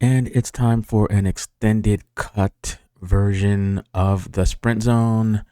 And it's time for an extended cut version of the sprint zone.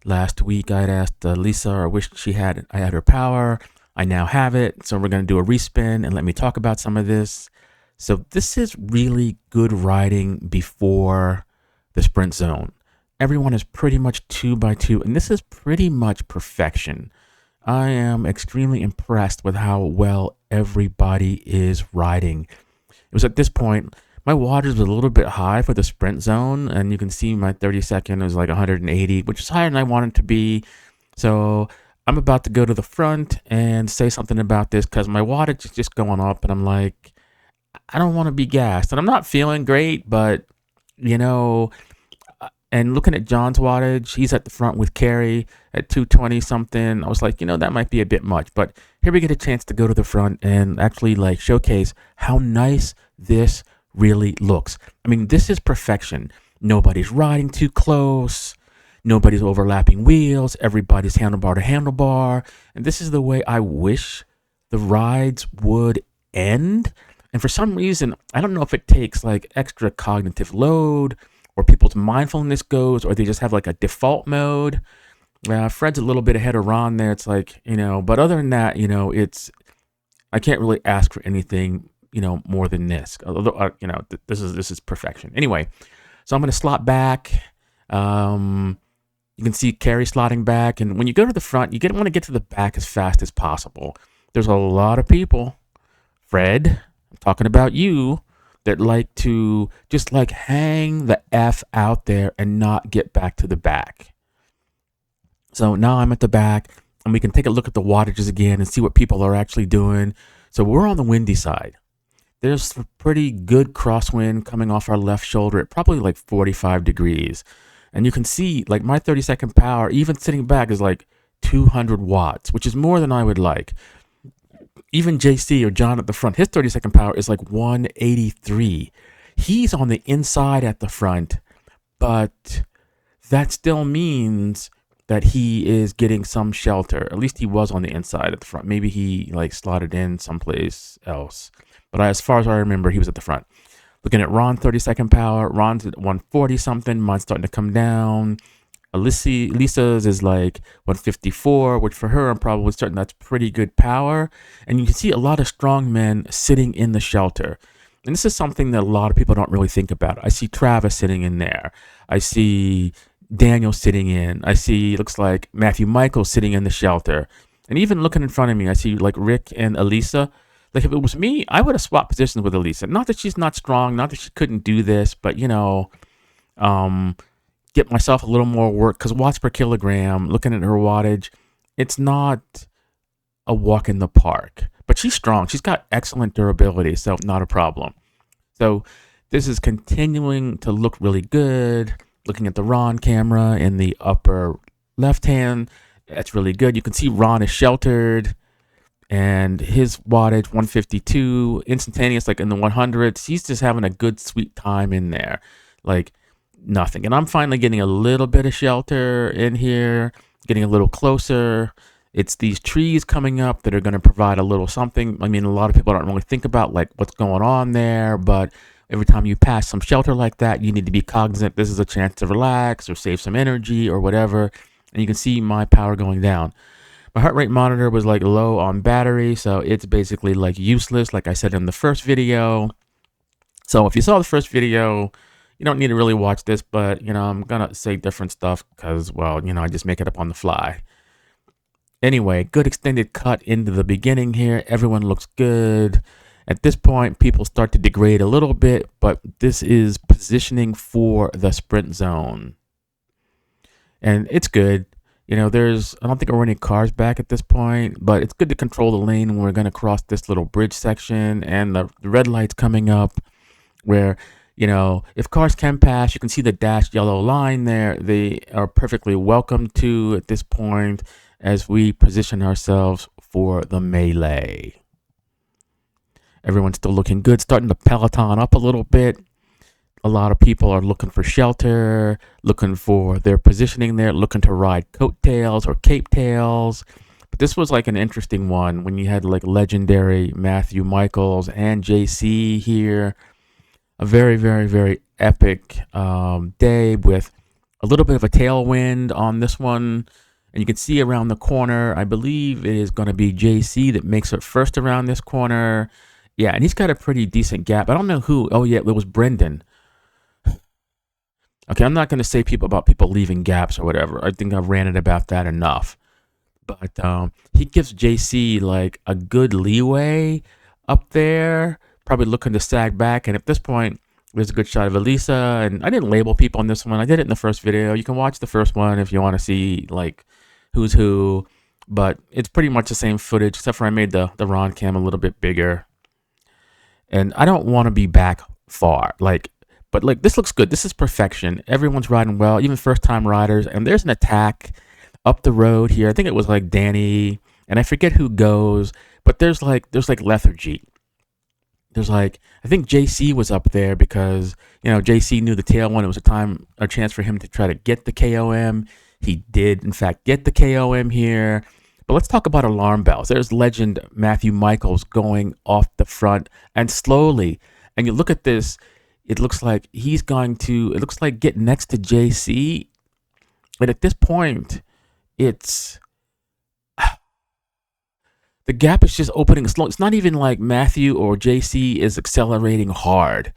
Last week I'd asked Lisa, or wished I had her power. I now have it. So we're going to do a respin and let me talk about some of this. So this is really good riding before the sprint zone. Everyone is pretty much 2x2, and this is pretty much perfection. I am extremely impressed with how well everybody is riding. It was at this point, my wattage was a little bit high for the sprint zone, and you can see my 30-second was like 180, which is higher than I wanted to be. So I'm about to go to the front and say something about this because my wattage is just going up, and I'm like, I don't want to be gassed. And I'm not feeling great, but, and looking at John's wattage, he's at the front with Carrie at 220 something. I was like, that might be a bit much. But here we get a chance to go to the front and actually showcase how nice this really looks. I mean, this is perfection. Nobody's riding too close. Nobody's overlapping wheels. Everybody's handlebar to handlebar. And this is the way I wish the rides would end. And for some reason, I don't know if it takes extra cognitive load, or people's mindfulness goes, or they just have a default mode. Fred's a little bit ahead of Ron there. It's but other than that, I can't really ask for anything, more than this. Although, this is perfection. Anyway, so I'm going to slot back. You can see Carrie slotting back. And when you go to the front, you want to get to the back as fast as possible. There's a lot of people, Fred, I'm talking about you, that like to just hang the F out there and not get back to the back. So now I'm at the back, and we can take a look at the wattages again and see what people are actually doing. So we're on the windy side. There's a pretty good crosswind coming off our left shoulder at probably 45 degrees. And you can see my 30-second power, even sitting back, is 200 watts, which is more than I would like. Even JC or John at the front, his 30-second power is 183. He's on the inside at the front, but that still means that he is getting some shelter. At least he was on the inside at the front. Maybe he slotted in someplace else. But as far as I remember, he was at the front. Looking at Ron, 30-second power. Ron's at 140 something. Mine's starting to come down. Lisa's is 154, which for her, I'm probably starting, that's pretty good power. And you can see a lot of strong men sitting in the shelter. And this is something that a lot of people don't really think about. I see Travis sitting in there. I see Daniel sitting in. I see, looks like Matthew Michael sitting in the shelter. And even looking in front of me, I see Rick and Elisa. If it was me, I would have swapped positions with Elisa. Not that she's not strong, not that she couldn't do this, but get myself a little more work, because watts per kilogram, looking at her wattage, it's not a walk in the park. But she's strong. She's got excellent durability, so not a problem. So this is continuing to look really good. Looking at the Ron camera in the upper left hand, that's really good. You can see Ron is sheltered, and his wattage, 152, instantaneous, in the 100s. He's just having a good, sweet time in there. Nothing. And I'm finally getting a little bit of shelter in here, getting a little closer. It's these trees coming up that are going to provide a little something. I mean, a lot of people don't really think about what's going on there, but every time you pass some shelter like that, you need to be cognizant this is a chance to relax or save some energy or whatever. And you can see my power going down. My heart rate monitor was low on battery, so it's basically useless, like I said in the first video. So if you saw the first video, you don't need to really watch this, but, I'm going to say different stuff because, well, I just make it up on the fly. Anyway, good extended cut into the beginning here. Everyone looks good. At this point, people start to degrade a little bit, but this is positioning for the sprint zone. And it's good. I don't think there were any cars back at this point, but it's good to control the lane when we're going to cross this little bridge section, and the red light's coming up where, if cars can pass, you can see the dashed yellow line there. They are perfectly welcome to at this point as we position ourselves for the melee. Everyone's still looking good, starting to peloton up a little bit. A lot of people are looking for shelter, looking for their positioning there, looking to ride coattails or cape tails. But this was an interesting one when you had legendary Matthew Michaels and JC here. a very, very, very epic day with a little bit of a tailwind on this one. And you can see around the corner, I believe it is going to be JC that makes it first around this corner. Yeah, and he's got a pretty decent gap. I don't know who. Oh, yeah, it was Brendan. Okay, I'm not going to say about people leaving gaps or whatever. I think I've ranted about that enough. But he gives JC like a good leeway up there, probably looking to sag back. And at this point, there's a good shot of Elisa. And I didn't label people on this one. I did it in the first video. You can watch the first one if you want to see like who's who. But it's pretty much the same footage, except for I made the Ron cam a little bit bigger. And I don't want to be back far. But this looks good. This is perfection. Everyone's riding well, even first time riders. And there's an attack up the road here. I think it was like Danny, and I forget who goes, but there's like lethargy. There's like, I think JC was up there because, JC knew the tail one. It was a chance for him to try to get the KOM. He did, in fact, get the KOM here. But let's talk about alarm bells. There's legend Matthew Michaels going off the front and slowly. And you look at this, it looks like it looks like get next to JC. And at this point, the gap is just opening slow. It's not even like Matthew or JC is accelerating hard.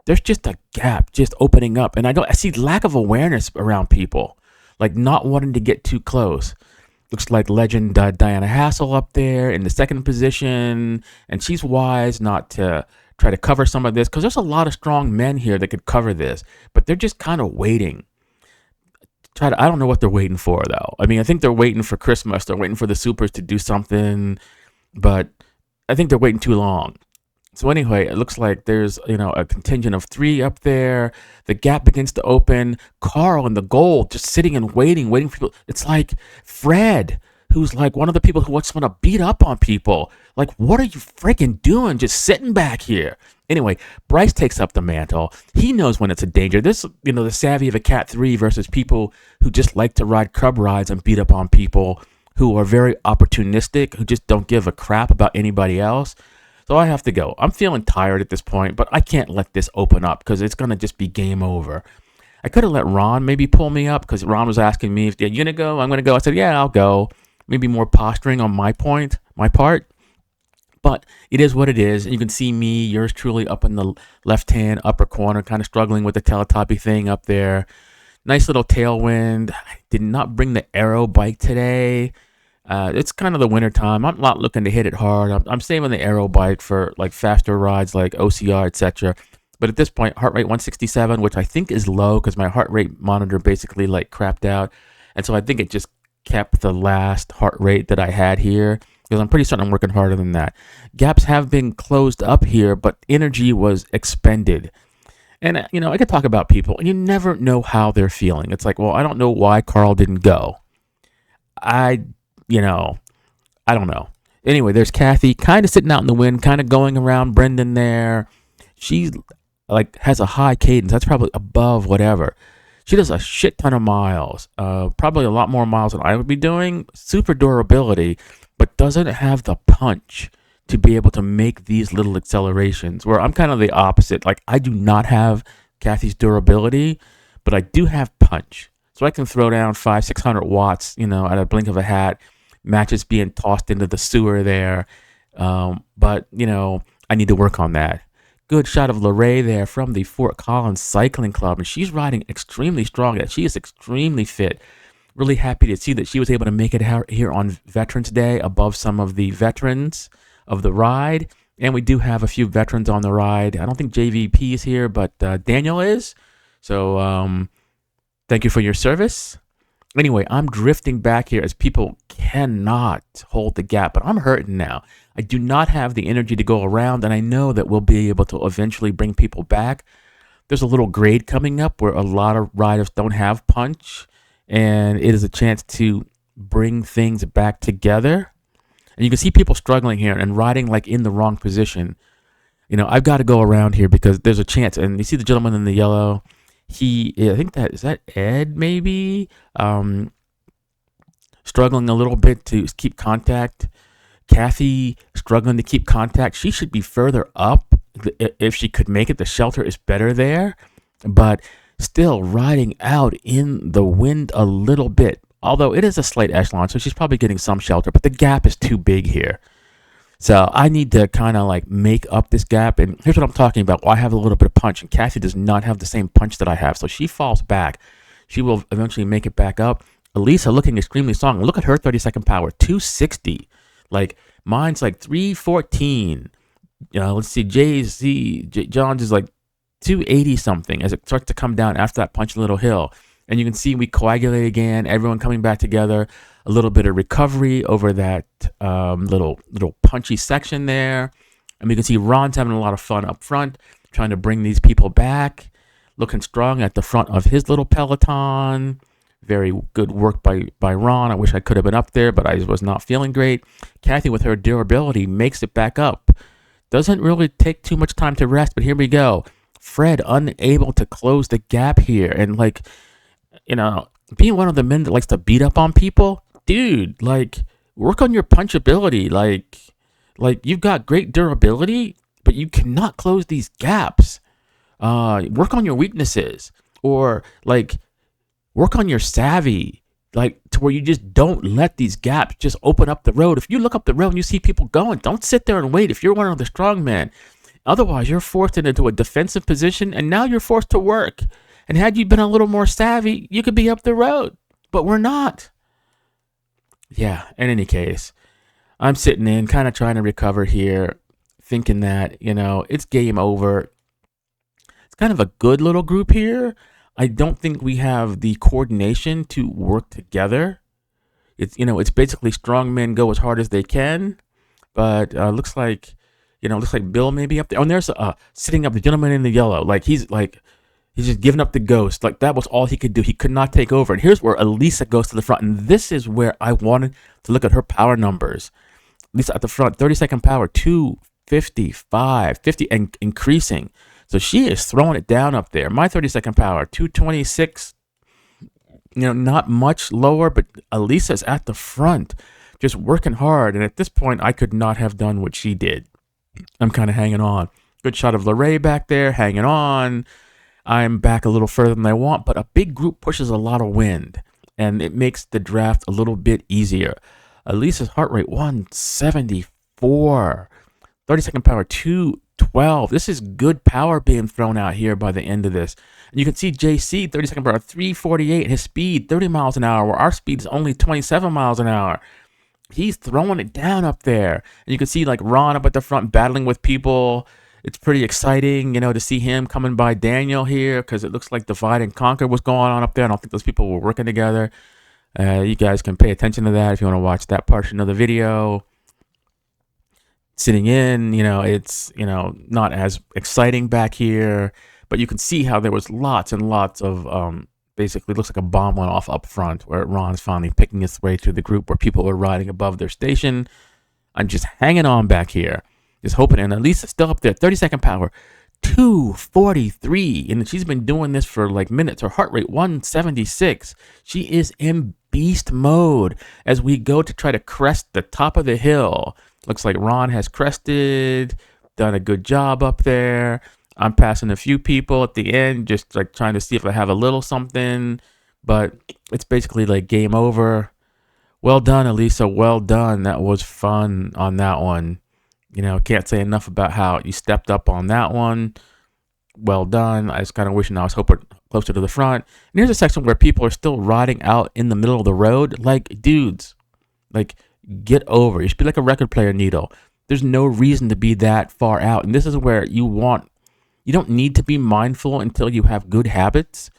There's just a gap just opening up. And I see lack of awareness around people, like not wanting to get too close. Looks like legend Diana Hassel up there in the second position. And she's wise not to try to cover some of this because there's a lot of strong men here that could cover this. But they're just kind of waiting. I don't know what they're waiting for, though. I mean, I think they're waiting for Christmas. They're waiting for the supers to do something, but I think they're waiting too long. So anyway, it looks like there's, a contingent of 3 up there. The gap begins to open. Carl in the goal just sitting and waiting for people. It's like Fred, who's like one of the people who just want to beat up on people. Like, what are you freaking doing? Just sitting back here. Anyway, Bryce takes up the mantle. He knows when it's a danger. This, the savvy of a Cat 3 versus people who just like to ride cub rides and beat up on people who are very opportunistic, who just don't give a crap about anybody else. So I have to go. I'm feeling tired at this point, but I can't let this open up because it's going to just be game over. I could have let Ron maybe pull me up because Ron was asking me, if you're going to go, I'm going to go. I said, yeah, I'll go. Maybe more posturing on my part. But it is what it is. And you can see me, yours truly, up in the left-hand upper corner, kind of struggling with the Teletubby thing up there. Nice little tailwind. I did not bring the aero bike today. It's kind of the winter time. I'm not looking to hit it hard. I'm saving the aero bike for like faster rides like OCR, etc. But at this point, heart rate 167, which I think is low because my heart rate monitor basically like crapped out. And so I think it just kept the last heart rate that I had here because I'm pretty certain I'm working harder than that. Gaps have been closed up here, but energy was expended. And, I could talk about people and you never know how they're feeling. It's like, well, I don't know why Carl didn't go. I don't know. Anyway, there's Kathy kind of sitting out in the wind, kind of going around Brendan there. She's like has a high cadence. That's probably above whatever. She does a shit ton of miles, probably a lot more miles than I would be doing. Super durability, but doesn't have the punch to be able to make these little accelerations, where I'm kind of the opposite. Like, I do not have Kathy's durability, but I do have punch. So I can throw down 500-600 watts, at a blink of a hat. Matches being tossed into the sewer there. But, I need to work on that. Good shot of Lorraine there from the Fort Collins Cycling Club, and she's riding extremely strong. She is extremely fit. Really happy to see that she was able to make it out here on Veterans Day above some of the veterans of the ride. And we do have a few veterans on the ride. I don't think JVP is here, but Daniel is. So thank you for your service. Anyway, I'm drifting back here as people cannot hold the gap, but I'm hurting now. I do not have the energy to go around, and I know that we'll be able to eventually bring people back. There's a little grade coming up where a lot of riders don't have punch, and it is a chance to bring things back together. And you can see people struggling here and riding like in the wrong position. I've got to go around here because there's a chance. And you see the gentleman in the yellow. I think is that Ed maybe, struggling a little bit to keep contact. Kathy struggling to keep contact. She should be further up if she could make it, the shelter is better there, but still riding out in the wind a little bit. Although it is a slight echelon, so she's probably getting some shelter, but the gap is too big here. So I need to kind of like make up this gap. And here's what I'm talking about. Well, I have a little bit of punch, and Cassie does not have the same punch that I have. So she falls back. She will eventually make it back up. Elisa looking extremely strong. Look at her 30-second power, 260. Like mine's like 314. Let's see, John's is like 280 something as it starts to come down after that punch little hill. And you can see we coagulate again, everyone coming back together, a little bit of recovery over that little punchy section there. And we can see Ron's having a lot of fun up front, trying to bring these people back, looking strong at the front of his little peloton. Very good work by Ron. I wish I could have been up there, but I was not feeling great. Kathy, with her durability, makes it back up. Doesn't really take too much time to rest, but here we go. Fred unable to close the gap here. And like, being one of the men that likes to beat up on people, dude, like, work on your punchability. Like you've got great durability, but you cannot close these gaps. Work on your weaknesses, or like work on your savvy, like to where you just don't let these gaps just open up the road. If you look up the road and you see people going, don't sit there and wait. If you're one of the strong men, otherwise you're forced into a defensive position, and now you're forced to work. And had you been a little more savvy, you could be up the road, but we're not. Yeah, in any case, I'm sitting in kind of trying to recover here, thinking that, it's game over. It's kind of a good little group here. I don't think we have the coordination to work together. It's basically strong men go as hard as they can, but looks like Bill may be up there. Oh, and there's sitting up the gentleman in the yellow. Like he's just giving up the ghost. Like that was all he could do. He could not take over. And here's where Elisa goes to the front. And this is where I wanted to look at her power numbers. Lisa at the front, 30-second power, 255, 50, and increasing. So she is throwing it down up there. My 30-second power, 226. Not much lower, but Elisa's at the front, just working hard. And at this point, I could not have done what she did. I'm kind of hanging on. Good shot of Lorraine back there, hanging on. I'm back a little further than I want, but a big group pushes a lot of wind, and it makes the draft a little bit easier. Elisa's heart rate, 174. 30-second power, 212. This is good power being thrown out here by the end of this. And you can see JC, 30-second power, 348. His speed, 30 miles an hour, where our speed is only 27 miles an hour. He's throwing it down up there. And you can see like Ron up at the front battling with people. It's pretty exciting, to see him coming by Daniel here, because it looks like divide and conquer was going on up there. I don't think those people were working together. You guys can pay attention to that if you want to watch that portion of the video. Sitting in, it's, not as exciting back here, but you can see how there was lots and lots of, basically looks like a bomb went off up front, where Ron's finally picking his way through the group where people were riding above their station. I'm just hanging on back here. Just hoping, and Elisa's still up there, 30-second power, 243, and she's been doing this for like minutes. Her heart rate, 176. She is in beast mode as we go to try to crest the top of the hill. Looks like Ron has crested, done a good job up there. I'm passing a few people at the end, just like trying to see if I have a little something, but it's basically like game over. Well done, Elisa, well done. That was fun on that one. Can't say enough about how you stepped up on that one. Well done. I was kind of wishing I was hoping closer to the front. And here's a section where people are still riding out in the middle of the road. Like, dudes, like, get over. You should be like a record player needle. There's no reason to be that far out. And this is where you don't need to be mindful until you have good habits.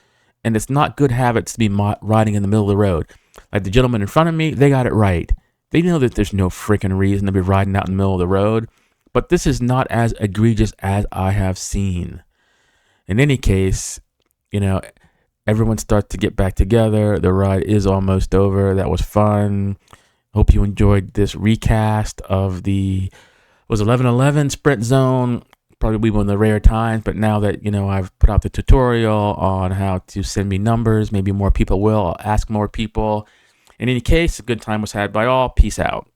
And it's not good habits to be riding in the middle of the road. Like the gentleman in front of me, they got it right. They know that there's no freaking reason to be riding out in the middle of the road, but this is not as egregious as I have seen. In any case, everyone starts to get back together. The ride is almost over. That was fun. Hope you enjoyed this recast of the 1111 Sprint Zone. Probably one of the rare times, but now that, I've put out the tutorial on how to send me numbers, maybe more people will. I'll ask more people. In any case, a good time was had by all. Peace out.